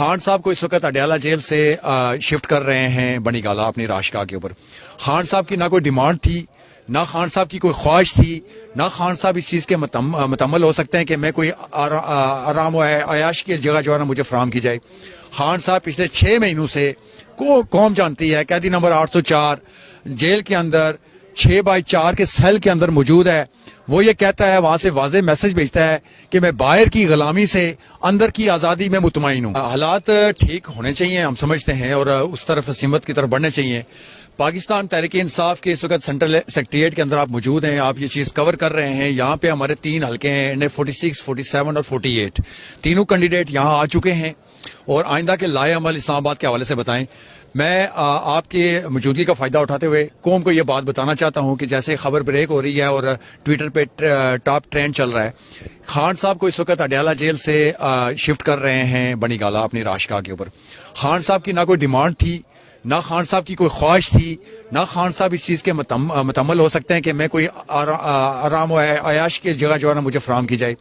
खान साहब को इस वक्त अडयाला जेल से शिफ्ट कर रहे हैं बनीगाला अपनी राशगा के ऊपर। खान साहब की ना कोई डिमांड थी, ना खान साहब की कोई ख्वाहिश थी, ना खान साहब इस चीज़ के मुतम्मल हो सकते हैं कि मैं कोई आराम व अयाश की जगह जो है ना मुझे फराम की जाए। खान साहब पिछले 6 महीनों से कौम जानती है, कैदी नंबर 804 जेल के अंदर 6x4 के सेल के अंदर मौजूद है। वो ये कहता है, वहां से वाज़ेह मैसेज भेजता है कि मैं बाहर की गुलामी से अंदर की आज़ादी में मुतमईन हूँ। हालात ठीक होने चाहिए, हम समझते हैं, और उस तरफ सिमत की तरफ बढ़ने चाहिए। पाकिस्तान तहरीक इंसाफ के इस वक्त सेंट्रल सेक्रेटेरिएट के अंदर आप मौजूद हैं, आप ये चीज़ कवर कर रहे हैं। यहाँ पे हमारे 3 हल्के हैं, 46, 47 और 48। तीनों कैंडिडेट यहाँ आ चुके हैं और आइंदा के लाए अमल इस्लामाबाद के हवाले से बताएं। मैं आपके मौजूदगी का फ़ायदा उठाते हुए कौम को ये बात बताना चाहता हूँ कि जैसे खबर ब्रेक हो रही है और ट्विटर पे टॉप ट्रेंड चल रहा है, खान साहब को इस वक्त अडयाला जेल से शिफ्ट कर रहे हैं बनीगाला अपनी राशगा के ऊपर। खान साहब की ना कोई डिमांड थी, ना खान साहब की कोई ख्वाहिश थी, ना खान साहब इस चीज़ के मुतम्मल हो सकते हैं कि मैं कोई आराम व अयाश की जगह जो है ना मुझे फराम की जाए।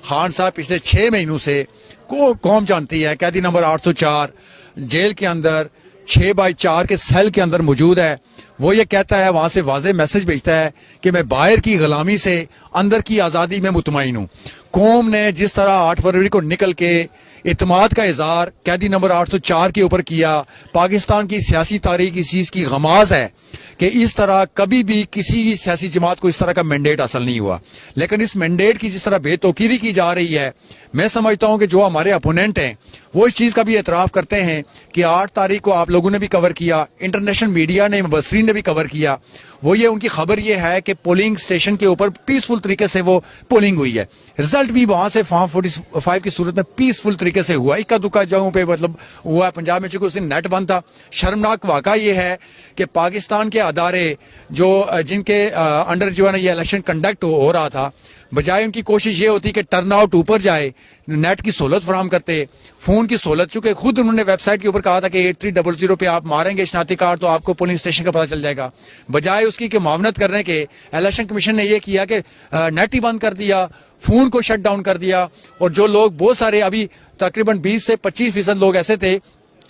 खान साहब पिछले 6 महीनों से कौम जानती है, कैदी नंबर 804 जेल के अंदर 6x4 के सेल के अंदर मौजूद है। वो ये कहता है, वहां से वाज़ेह मैसेज भेजता है कि मैं बाहर की गुलामी से अंदर की आज़ादी में मुतमईन हूँ। कौम ने जिस तरह 8 फरवरी को निकल के इत्माद का इजहार कैदी नंबर 804 के ऊपर किया, पाकिस्तान की सियासी तारीख इस चीज़ की गमाज है कि इस तरह कभी भी किसी सियासी जमात को इस तरह का मैंडेट हासिल नहीं हुआ। लेकिन इस मैंडेट की जिस तरह बेतौकीरी की जा रही है, मैं समझता हूं कि जो हमारे अपोनेंट हैं वो इस चीज़ का भी एतराफ़ करते हैं कि 8 तारीख को आप लोगों ने भी कवर किया, इंटरनेशनल मीडिया ने, मुबसरीन ने भी कवर किया। वो ये उनकी खबर ये है कि पोलिंग स्टेशन के ऊपर पीसफुल तरीके से वो पोलिंग हुई है। रिजल्ट भी वहां से फॉर्म 45 की सूरत में पीसफुल तरीके से हुआ। इक्का दुक्का जगहों पे मतलब हुआ। पंजाब में चूंकि उस दिन नेट बंद था। शर्मनाक वाक़ा ये है कि पाकिस्तान के अदारे जो जिनके अंडर जो है ना ये इलेक्शन कंडक्ट हो रहा था, बजाय उनकी कोशिश ये होती कि टर्न आउट ऊपर जाए, नेट की सहूलत फराम करते, फोन की सहूलत, चूंकि खुद उन्होंने वेबसाइट के ऊपर कहा था कि 8300 पे आप मारेंगे शनाख्ती कार्ड तो आपको पोलिंग स्टेशन का पता चल जाएगा। बजाय उसकी कि मुआवनत करने के इलेक्शन कमीशन ने यह किया कि नेट ही बंद कर दिया, फोन को शट डाउन कर दिया। और जो लोग बहुत सारे अभी तकरीबन 20 से 25% लोग ऐसे थे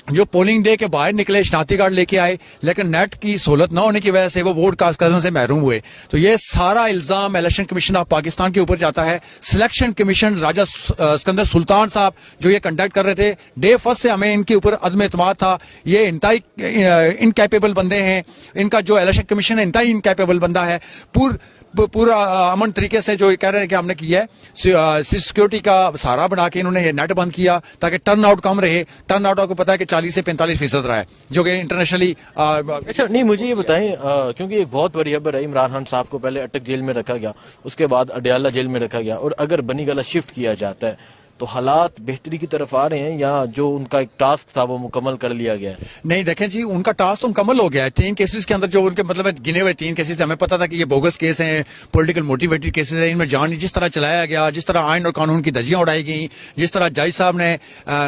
जो पोलिंग डे के बाहर निकले, शनाख्ती कार्ड लेके आए, लेकिन नेट की सहूलत न होने की वजह से वो वोट कास्ट करने से महरूम हुए। तो ये सारा इल्जाम इलेक्शन कमीशन ऑफ पाकिस्तान के ऊपर जाता है। सिलेक्शन कमीशन राजा सिकंदर सुल्तान साहब जो ये कंडक्ट कर रहे थे, डे फर्स्ट से हमें इनके ऊपर अदम एतमाद था। ये इंतहाई इनकैपेबल बंदे हैं। इनका जो इलेक्शन कमीशन है इंतहाई इनकैपेबल बंदा है। पूरा अमन तरीके से जो कह रहे हैं कि हमने किया है, सिक्योरिटी का सहारा बना के इन्होंने ये नेट बंद किया ताकि टर्न आउट कम रहे। टर्न आउट आपको पता है कि 40 से 45% रहा है, जो कि इंटरनेशनली। अच्छा, नहीं मुझे ये बताएं, क्योंकि एक बहुत बड़ी खबर है, इमरान खान साहब को पहले अटक जेल में रखा गया, उसके बाद अडयाला जेल में रखा गया, और अगर बनीगाला शिफ्ट किया जाता है तो हालात बेहतरी की तरफ आ रहे हैं या जो उनका एक टास्क था वो मुकम्मल कर लिया गया है? नहीं, देखें जी, उनका टास्क तो मुकम्मल हो गया है। 3 केसेस के अंदर जो उनके मतलब गिने हुए 3 केसेस, हमें पता था कि ये बोगस केस हैं, पॉलिटिकल मोटिवेटेड केसेस हैं। इनमें जान जिस तरह चलाया गया, जिस तरह आइन और कानून की धज्जियां उड़ाई गई, जिस तरह जज साहब ने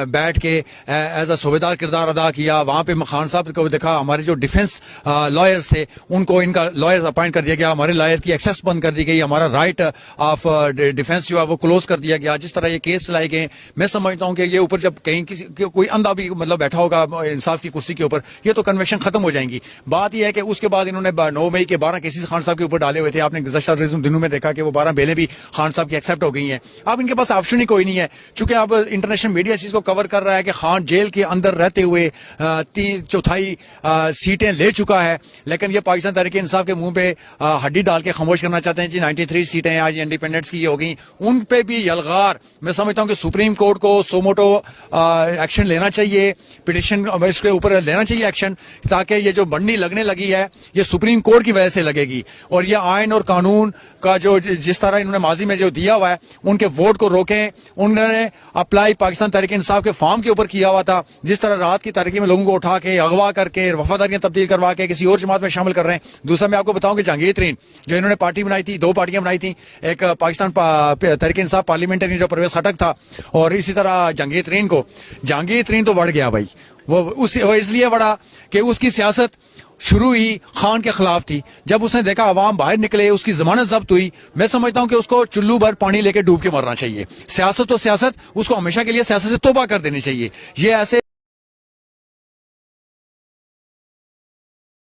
बैठ के एज अ सूबेदार किरदार अदा किया, वहां पे खान साहब को देखा, हमारे जो डिफेंस लॉयर्स थे उनको इनका लॉयर अपॉइंट कर दिया गया, हमारे लॉयर की एक्सेस बंद कर दी गई, हमारा राइट ऑफ डिफेंस जो है वो क्लोज कर दिया गया। जिस तरह ये केस चलाए गए, मैं समझता हूं कि ये ऊपर जब कहीं किसी कोई अंधा भी मतलब बैठा होगा इंसाफ की कुर्सी के ऊपर, ये तो कन्वेंशन खत्म हो जाएंगी। बात यह है कि उसके बाद इन्होंने 9 मई के 12 केसेस खान साहब के ऊपर डाले हुए थे। आपने गुज़श्ता दिनों में देखा कि वो 12 बेलें भी खान साहब की एक्सेप्ट हो गई हैं। अब इनके पास ऑप्शन ही कोई नहीं है, चूंकि अब इंटरनेशनल मीडिया इस चीज को कवर कर रहा है कि खान जेल के अंदर रहते हुए 3/4 सीटें ले चुका है। लेकिन ये पाकिस्तान तहरीक इंसाफ के मुंह पे हड्डी डाल के खामोश करना चाहते हैं जी। 93 सीटें आज इंडिपेंडेंट्स की हो गई, उन पे भी यलगार। मैं समझता हूं कि सुप्रीम कोर्ट को सोमोटो एक्शन लेना चाहिए, पिटिशन इसके ऊपर लेना चाहिए एक्शन, ताकि ये जो बंडी लगने लगी है ये सुप्रीम कोर्ट की वजह से लगेगी। और ये आइन और कानून का जो जिस तरह इन्होंने माजी में जो दिया हुआ है उनके वोट को रोकें। उन्होंने अप्लाई पाकिस्तान तहरीक इंसाफ के फॉर्म के ऊपर किया हुआ था, जिस तरह रात की तारीकी में लोगों को उठा के अगवा करके वफादारियां तब्दील करवा के किसी और जमात में शामिल कर रहे हैं। दूसरा मैं आपको बताऊं कि जहांगीर तरीन जो इन्होंने पार्टी बनाई थी, 2 पार्टियां बनाई थी, एक पाकिस्तान तहरीक इंसाफ पार्लियामेंट्री जो परवेज खटक था, और इसी तरह जहांगीर तरीन को, जहांगीर तरीन तो बढ़ गया भाई, वो इसलिए बढ़ा कि उसकी सियासत शुरू हुई खान के खिलाफ थी। जब उसने देखा अवाम बाहर निकले, उसकी जमानत जब्त हुई, मैं समझता हूं कि उसको चुल्लू भर पानी लेके डूब के मरना चाहिए। सियासत तो सियासत, उसको हमेशा के लिए सियासत से तौबा कर देनी चाहिए। ये ऐसे